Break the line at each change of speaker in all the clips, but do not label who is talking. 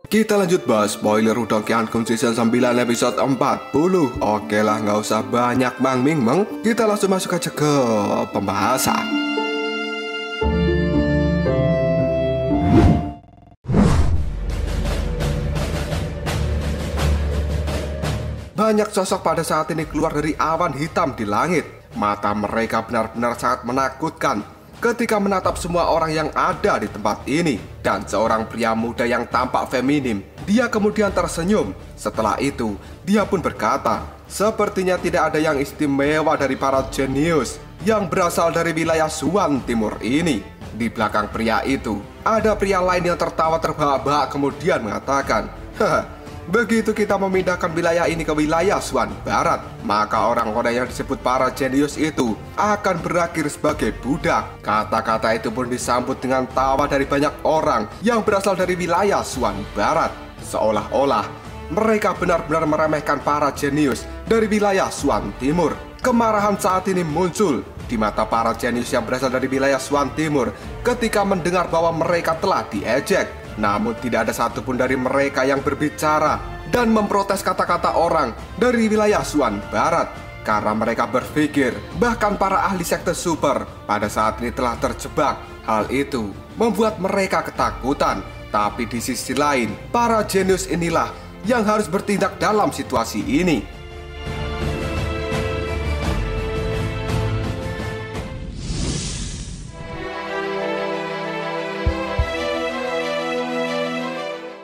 Kita lanjut bahas spoiler Udon Keankun Season 9 episode 40. Oke lah, nggak usah banyak Mang Ming Meng. Kita langsung masuk aja ke pembahasan. Banyak sosok pada saat ini keluar dari awan hitam di langit. Mata mereka benar-benar sangat menakutkan ketika menatap semua orang yang ada di tempat ini. Dan seorang pria muda yang tampak feminim, dia kemudian tersenyum. Setelah itu, dia pun berkata, sepertinya tidak ada yang istimewa dari para jenius yang berasal dari wilayah Suan Timur ini. Di belakang pria itu, ada pria lain yang tertawa terbahak-bahak kemudian mengatakan, haha, begitu kita memindahkan wilayah ini ke wilayah Suan Barat, maka orang-orang yang disebut para jenius itu akan berakhir sebagai budak. Kata-kata itu pun disambut dengan tawa dari banyak orang yang berasal dari wilayah Suan Barat. Seolah-olah mereka benar-benar meremehkan para jenius dari wilayah Suan Timur. Kemarahan saat ini muncul di mata para jenius yang berasal dari wilayah Suan Timur ketika mendengar bahwa mereka telah diejek. Namun tidak ada satupun dari mereka yang berbicara dan memprotes kata-kata orang dari wilayah Suan Barat. Karena mereka berpikir bahkan para ahli sekte super pada saat ini telah terjebak. Hal itu membuat mereka ketakutan. Tapi di sisi lain, para jenius inilah yang harus bertindak dalam situasi ini.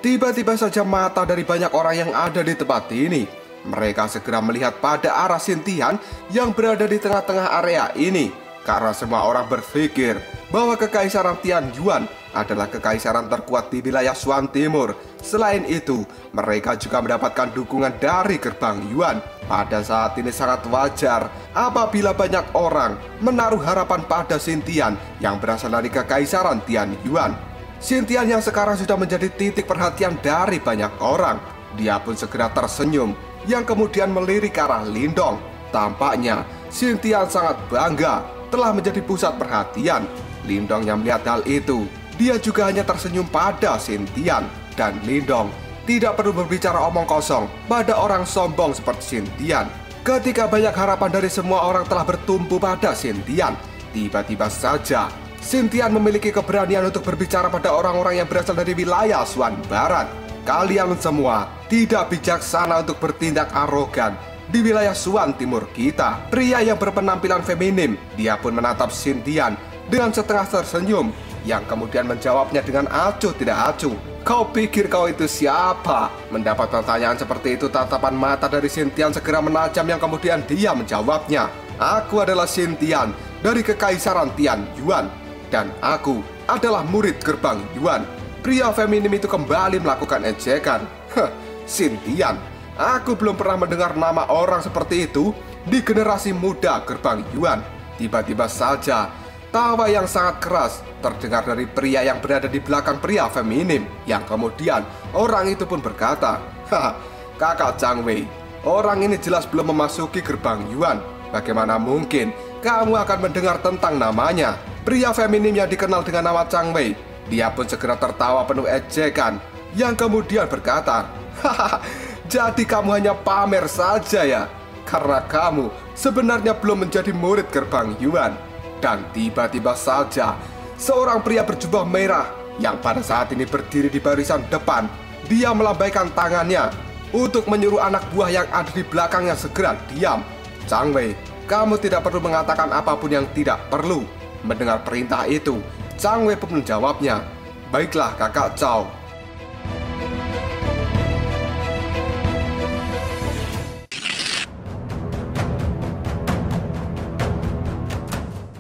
Tiba-tiba saja mata dari banyak orang yang ada di tempat ini. Mereka segera melihat pada arah Xintian yang berada di tengah-tengah area ini. Karena semua orang berpikir bahwa Kekaisaran Tianyuan adalah kekaisaran terkuat di wilayah Suan Timur. Selain itu, mereka juga mendapatkan dukungan dari gerbang Yuan. Pada saat ini sangat wajar apabila banyak orang menaruh harapan pada Xintian yang berasal dari Kekaisaran Tianyuan. Xintian yang sekarang sudah menjadi titik perhatian dari banyak orang. Dia pun segera tersenyum, yang kemudian melirik ke arah Lindong. Tampaknya Xintian sangat bangga telah menjadi pusat perhatian. Lindong yang melihat hal itu, dia juga hanya tersenyum pada Xintian. Dan Lindong tidak perlu berbicara omong kosong pada orang sombong seperti Xintian. Ketika banyak harapan dari semua orang telah bertumpu pada Xintian, tiba-tiba saja Xintian memiliki keberanian untuk berbicara pada orang-orang yang berasal dari wilayah Suan Barat. Kalian semua tidak bijaksana untuk bertindak arogan di wilayah Suan Timur kita. Pria yang berpenampilan feminim, dia pun menatap Xintian dengan setengah tersenyum, yang kemudian menjawabnya dengan acuh tidak acuh. Kau pikir kau itu siapa? Mendapat pertanyaan seperti itu, tatapan mata dari Xintian segera menajam, yang kemudian dia menjawabnya. Aku adalah Xintian dari Kekaisaran Tianyuan. Dan aku adalah murid gerbang Yuan. Pria feminim itu kembali melakukan ejekan. Xintian, aku belum pernah mendengar nama orang seperti itu di generasi muda gerbang Yuan. Tiba-tiba saja tawa yang sangat keras terdengar dari pria yang berada di belakang pria feminim. Yang kemudian orang itu pun berkata, haha, kakak Zhang Wei, orang ini jelas belum memasuki gerbang Yuan. Bagaimana mungkin kamu akan mendengar tentang namanya? Pria feminim yang dikenal dengan nama Zhang Wei, dia pun segera tertawa penuh ejekan, yang kemudian berkata, hahaha, jadi kamu hanya pamer saja ya? Karena kamu sebenarnya belum menjadi murid gerbang Yuan. Dan tiba-tiba saja seorang pria berjubah merah yang pada saat ini berdiri di barisan depan, dia melambaikan tangannya untuk menyuruh anak buah yang ada di belakangnya segera diam. Zhang Wei, kamu tidak perlu mengatakan apapun yang tidak perlu. Mendengar perintah itu, Zhang Wei pun menjawabnya, baiklah kakak Zhao.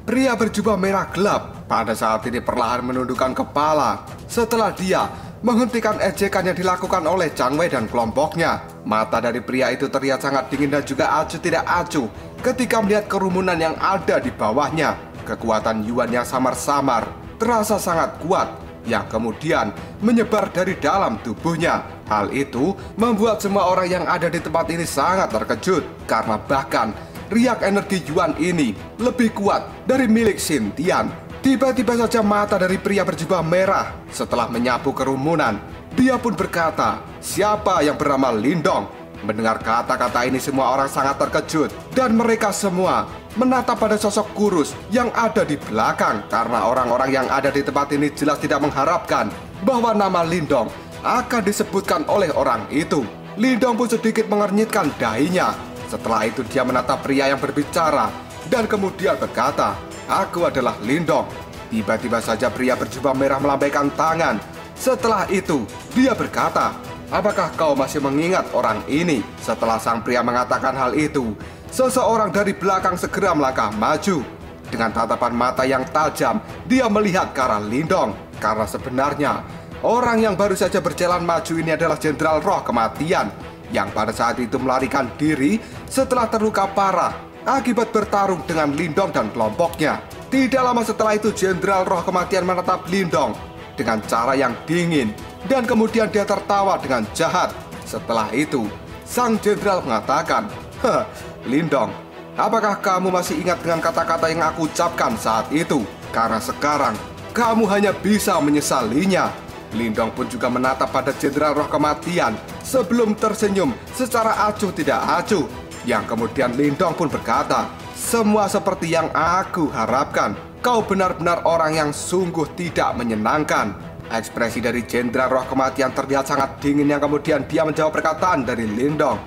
Pria berjubah merah gelap pada saat ini perlahan menundukkan kepala setelah dia menghentikan ejekan yang dilakukan oleh Zhang Wei dan kelompoknya. Mata dari pria itu terlihat sangat dingin dan juga acuh tidak acuh ketika melihat kerumunan yang ada di bawahnya. Kekuatan Yuan yang samar-samar terasa sangat kuat, yang kemudian menyebar dari dalam tubuhnya. Hal itu membuat semua orang yang ada di tempat ini sangat terkejut, karena bahkan riak energi Yuan ini lebih kuat dari milik Xintian. Tiba-tiba saja mata dari pria berjubah merah setelah menyapu kerumunan. Dia pun berkata, siapa yang bernama Lindong? Mendengar kata-kata ini semua orang sangat terkejut. Dan mereka semua menatap pada sosok kurus yang ada di belakang. Karena orang-orang yang ada di tempat ini jelas tidak mengharapkan bahwa nama Lindong akan disebutkan oleh orang itu. Lindong pun sedikit mengernyitkan dahinya. Setelah itu dia menatap pria yang berbicara dan kemudian berkata, aku adalah Lindong. Tiba-tiba saja pria berjubah merah melambaikan tangan. Setelah itu dia berkata, apakah kau masih mengingat orang ini? Setelah sang pria mengatakan hal itu, seseorang dari belakang segera melangkah maju. Dengan tatapan mata yang tajam, dia melihat ke arah Lindong. Karena sebenarnya orang yang baru saja berjalan maju ini adalah Jenderal Roh Kematian, yang pada saat itu melarikan diri setelah terluka parah akibat bertarung dengan Lindong dan kelompoknya. Tidak lama setelah itu Jenderal Roh Kematian menatap Lindong dengan cara yang dingin, dan kemudian dia tertawa dengan jahat. Setelah itu sang jenderal mengatakan, Lindong, apakah kamu masih ingat dengan kata-kata yang aku ucapkan saat itu? Karena sekarang kamu hanya bisa menyesalinya. Lindong pun juga menatap pada Jenderal Roh Kematian sebelum tersenyum secara acuh tidak acuh. Yang kemudian Lindong pun berkata, semua seperti yang aku harapkan. Kau benar-benar orang yang sungguh tidak menyenangkan. Ekspresi dari Jenderal Roh Kematian terlihat sangat dingin yang kemudian dia menjawab perkataan dari Lindong.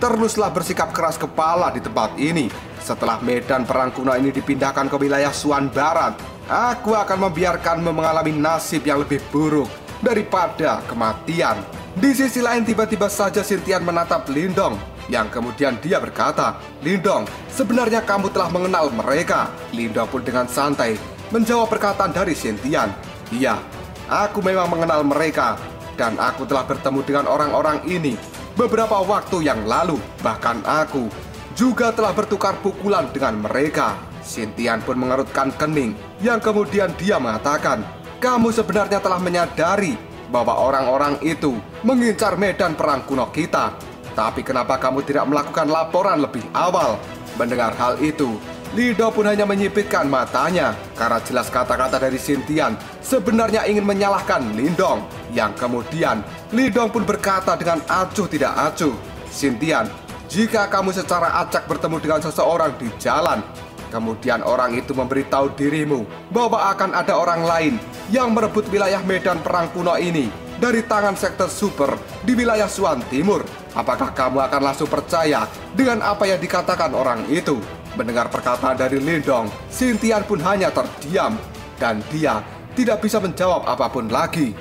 Teruslah bersikap keras kepala di tempat ini. Setelah medan perang kuno ini dipindahkan ke wilayah Suan Barat, aku akan membiarkanmu mengalami nasib yang lebih buruk daripada kematian. Di sisi lain tiba-tiba saja Xintian menatap Lindong, yang kemudian dia berkata, Lindong, sebenarnya kamu telah mengenal mereka. Lindong pun dengan santai menjawab perkataan dari Xintian. Iya, aku memang mengenal mereka, dan aku telah bertemu dengan orang-orang ini beberapa waktu yang lalu. Bahkan aku juga telah bertukar pukulan dengan mereka. Xintian pun mengerutkan kening, yang kemudian dia mengatakan, kamu sebenarnya telah menyadari bahwa orang-orang itu mengincar medan perang kuno kita. Tapi kenapa kamu tidak melakukan laporan lebih awal? Mendengar hal itu, Lido pun hanya menyipitkan matanya, karena jelas kata-kata dari Xintian sebenarnya ingin menyalahkan Lindong. Yang kemudian Lindong pun berkata dengan acuh tidak acuh, Xintian, jika kamu secara acak bertemu dengan seseorang di jalan, kemudian orang itu memberitahu dirimu bahwa akan ada orang lain yang merebut wilayah medan perang kuno ini dari tangan sektor super di wilayah Suan Timur, apakah kamu akan langsung percaya dengan apa yang dikatakan orang itu? Mendengar perkataan dari Lindong, Xintian pun hanya terdiam, dan dia tidak bisa menjawab apapun lagi.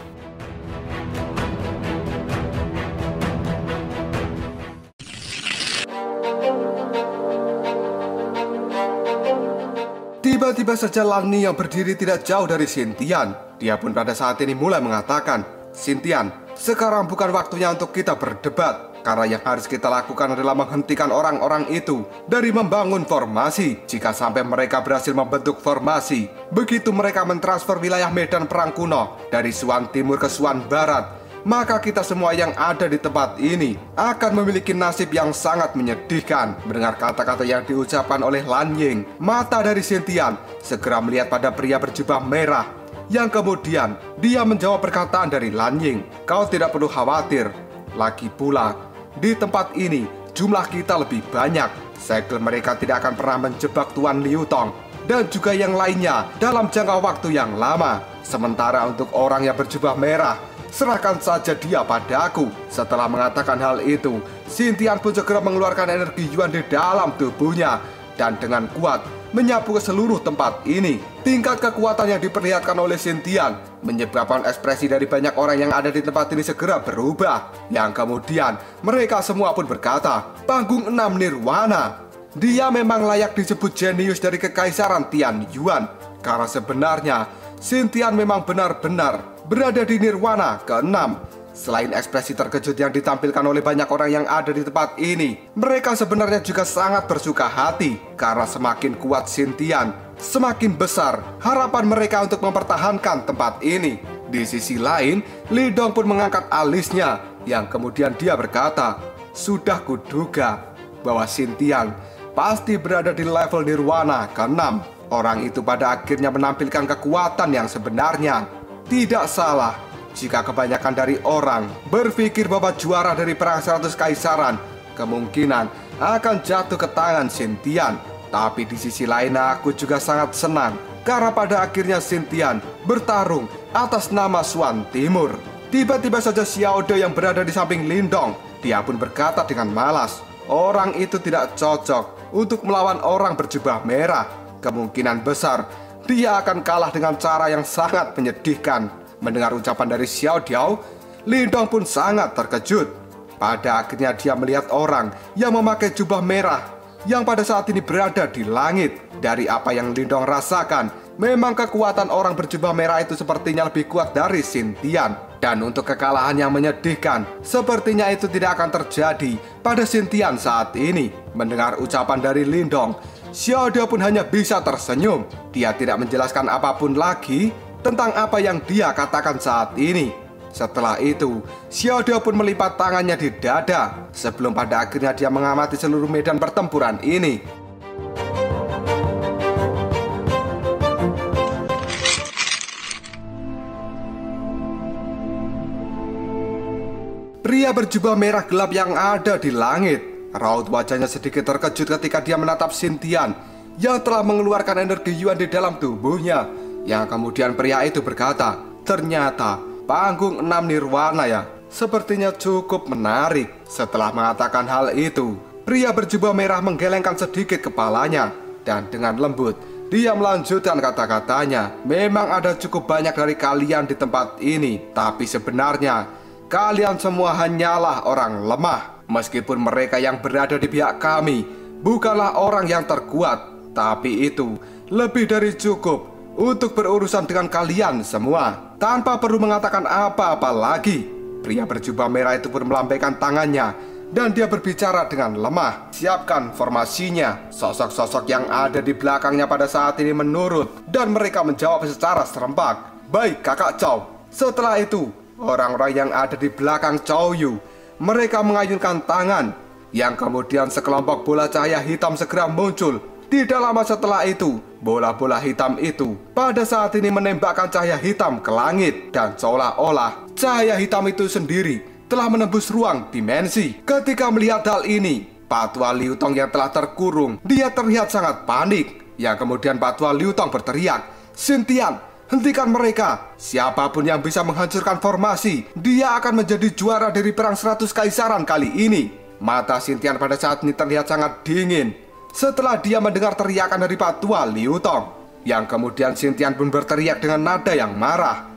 Tiba-tiba saja Lani yang berdiri tidak jauh dari Xintian. Dia pun pada saat ini mulai mengatakan, Xintian, sekarang bukan waktunya untuk kita berdebat. Karena yang harus kita lakukan adalah menghentikan orang-orang itu dari membangun formasi. Jika sampai mereka berhasil membentuk formasi, begitu mereka mentransfer wilayah medan perang kuno dari Suan Timur ke Suan Barat, maka kita semua yang ada di tempat ini akan memiliki nasib yang sangat menyedihkan. Mendengar kata-kata yang diucapkan oleh Lan Ying, mata dari Xintian segera melihat pada pria berjubah merah, yang kemudian dia menjawab perkataan dari Lan Ying, kau tidak perlu khawatir. Lagi pula, di tempat ini jumlah kita lebih banyak. Segel mereka tidak akan pernah menjebak Tuan Liu Tong dan juga yang lainnya dalam jangka waktu yang lama. Sementara untuk orang yang berjubah merah, serahkan saja dia padaku. Setelah mengatakan hal itu, Xintian pun segera mengeluarkan energi Yuan di dalam tubuhnya dan dengan kuat menyapu ke seluruh tempat ini. Tingkat kekuatan yang diperlihatkan oleh Xintian menyebabkan ekspresi dari banyak orang yang ada di tempat ini segera berubah. Yang kemudian mereka semua pun berkata, panggung 6 Nirwana. Dia memang layak disebut jenius dari kekaisaran Tian Yuan, karena sebenarnya Xintian memang benar-benar berada di Nirwana ke-6. Selain ekspresi terkejut yang ditampilkan oleh banyak orang yang ada di tempat ini, mereka sebenarnya juga sangat bersuka hati karena semakin kuat Xintian, semakin besar harapan mereka untuk mempertahankan tempat ini. Di sisi lain, Lidong pun mengangkat alisnya, yang kemudian dia berkata, sudah kuduga bahwa Xintian pasti berada di level Nirwana ke-6. orang itu pada akhirnya menampilkan kekuatan yang sebenarnya. Tidak salah jika kebanyakan dari orang berpikir bahwa juara dari perang 100 kaisaran kemungkinan akan jatuh ke tangan Xintian. Tapi di sisi lain aku juga sangat senang karena pada akhirnya Xintian bertarung atas nama Xuan Timur. Tiba-tiba saja Xiao Dou yang berada di samping Lindong, dia pun berkata dengan malas, orang itu tidak cocok untuk melawan orang berjubah merah. Kemungkinan besar dia akan kalah dengan cara yang sangat menyedihkan. Mendengar ucapan dari Xiao Dou, Lindong pun sangat terkejut. Pada akhirnya dia melihat orang yang memakai jubah merah yang pada saat ini berada di langit. Dari apa yang Lindong rasakan, memang kekuatan orang berjubah merah itu sepertinya lebih kuat dari Xintian. Dan untuk kekalahan yang menyedihkan, sepertinya itu tidak akan terjadi pada Xintian saat ini. Mendengar ucapan dari Lindong, Xiao Dou pun hanya bisa tersenyum. Dia tidak menjelaskan apapun lagi tentang apa yang dia katakan saat ini. Setelah itu, Xiao Dou pun melipat tangannya di dada sebelum pada akhirnya dia mengamati seluruh medan pertempuran ini. Pria berjubah merah gelap yang ada di langit, raut wajahnya sedikit terkejut ketika dia menatap Xintian yang telah mengeluarkan energi Yuan di dalam tubuhnya. Yang kemudian pria itu berkata, ternyata panggung 6 Nirwana ya, sepertinya cukup menarik. Setelah mengatakan hal itu, pria berjubah merah menggelengkan sedikit kepalanya dan dengan lembut dia melanjutkan kata-katanya. Memang ada cukup banyak dari kalian di tempat ini, tapi sebenarnya kalian semua hanyalah orang lemah. Meskipun mereka yang berada di pihak kami bukanlah orang yang terkuat, tapi itu lebih dari cukup untuk berurusan dengan kalian semua tanpa perlu mengatakan apa-apa lagi. Pria berjubah merah itu pun melambaikan tangannya dan dia berbicara dengan lemah. Siapkan formasinya. Sosok-sosok yang ada di belakangnya pada saat ini menurut dan mereka menjawab secara serempak. Baik kakak Chow. Setelah itu orang-orang yang ada di belakang Chow Yu, mereka mengayunkan tangan, yang kemudian sekelompok bola cahaya hitam segera muncul. Tidak lama setelah itu, bola-bola hitam itu pada saat ini menembakkan cahaya hitam ke langit, dan seolah-olah cahaya hitam itu sendiri telah menembus ruang dimensi. Ketika melihat hal ini, Patwa Liu Tong yang telah terkurung, dia terlihat sangat panik. Yang kemudian Patwa Liu Tong berteriak, Xintian, hentikan mereka. Siapapun yang bisa menghancurkan formasi, dia akan menjadi juara dari perang 100 kaisaran kali ini. Mata Xintian pada saat ini terlihat sangat dingin setelah dia mendengar teriakan dari Patwa Liu Tong. Yang kemudian Xintian pun berteriak dengan nada yang marah.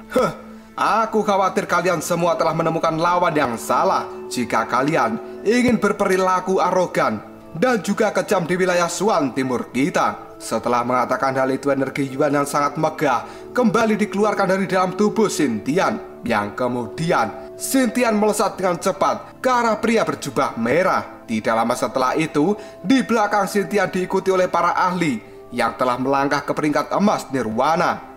Aku khawatir kalian semua telah menemukan lawan yang salah jika kalian ingin berperilaku arogan dan juga kejam di wilayah Xuan Timur kita. Setelah mengatakan hal itu, energi Yuan yang sangat megah kembali dikeluarkan dari dalam tubuh Xintian. Yang kemudian Xintian melesat dengan cepat ke arah pria berjubah merah. Tidak lama setelah itu, di belakang Xintian diikuti oleh para ahli yang telah melangkah ke peringkat emas Nirwana.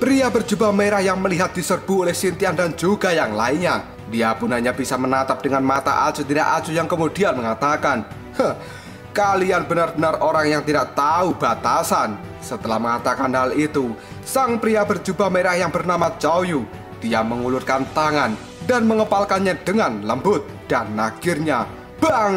Pria berjubah merah yang melihat diserbu oleh Xintian dan juga yang lainnya, dia pun hanya bisa menatap dengan mata acuh tidak acuh yang kemudian mengatakan, kalian benar-benar orang yang tidak tahu batasan. Setelah mengatakan hal itu, sang pria berjubah merah yang bernama Chow Yu, dia mengulurkan tangan dan mengepalkannya dengan lembut. Dan akhirnya, bang!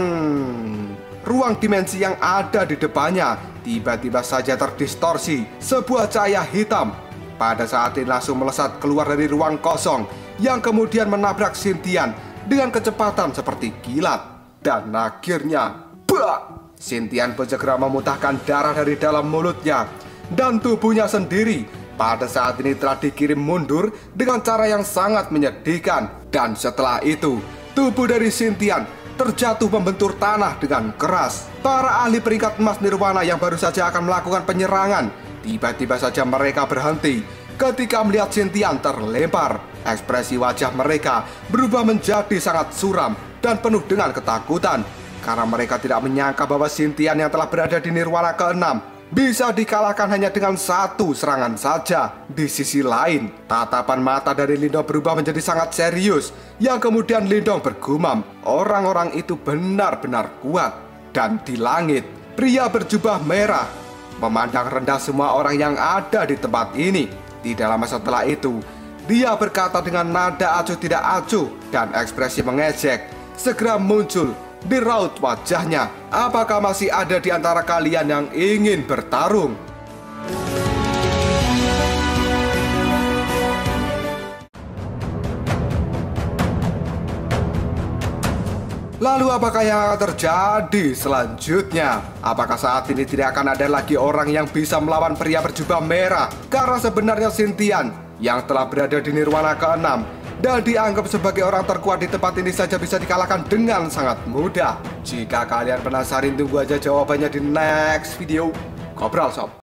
Ruang dimensi yang ada di depannya tiba-tiba saja terdistorsi. Sebuah cahaya hitam pada saat ini langsung melesat keluar dari ruang kosong yang kemudian menabrak Xintian dengan kecepatan seperti kilat. Dan akhirnya, bak! Xintian pun segera memuntahkan darah dari dalam mulutnya, dan tubuhnya sendiri pada saat ini telah dikirim mundur dengan cara yang sangat menyedihkan. Dan setelah itu, tubuh dari Xintian terjatuh membentur tanah dengan keras. Para ahli peringkat emas Nirwana yang baru saja akan melakukan penyerangan, tiba-tiba saja mereka berhenti ketika melihat Xintian terlempar. Ekspresi wajah mereka berubah menjadi sangat suram dan penuh dengan ketakutan, karena mereka tidak menyangka bahwa Xintian yang telah berada di Nirwana ke-6 bisa dikalahkan hanya dengan satu serangan saja. Di sisi lain, tatapan mata dari Lindong berubah menjadi sangat serius, yang kemudian Lindong bergumam, orang-orang itu benar-benar kuat. Dan di langit, pria berjubah merah memandang rendah semua orang yang ada di tempat ini. Tidak lama setelah itu, dia berkata dengan nada acuh tidak acuh dan ekspresi mengejek segera muncul di raut wajahnya. Apakah masih ada di antara kalian yang ingin bertarung? Lalu apakah yang akan terjadi selanjutnya? Apakah saat ini tidak akan ada lagi orang yang bisa melawan pria berjubah merah? Karena sebenarnya Xintian yang telah berada di Nirwana ke-6 dan dianggap sebagai orang terkuat di tempat ini saja bisa dikalahkan dengan sangat mudah. Jika kalian penasaran, tunggu aja jawabannya di next video. Ngobrol sob.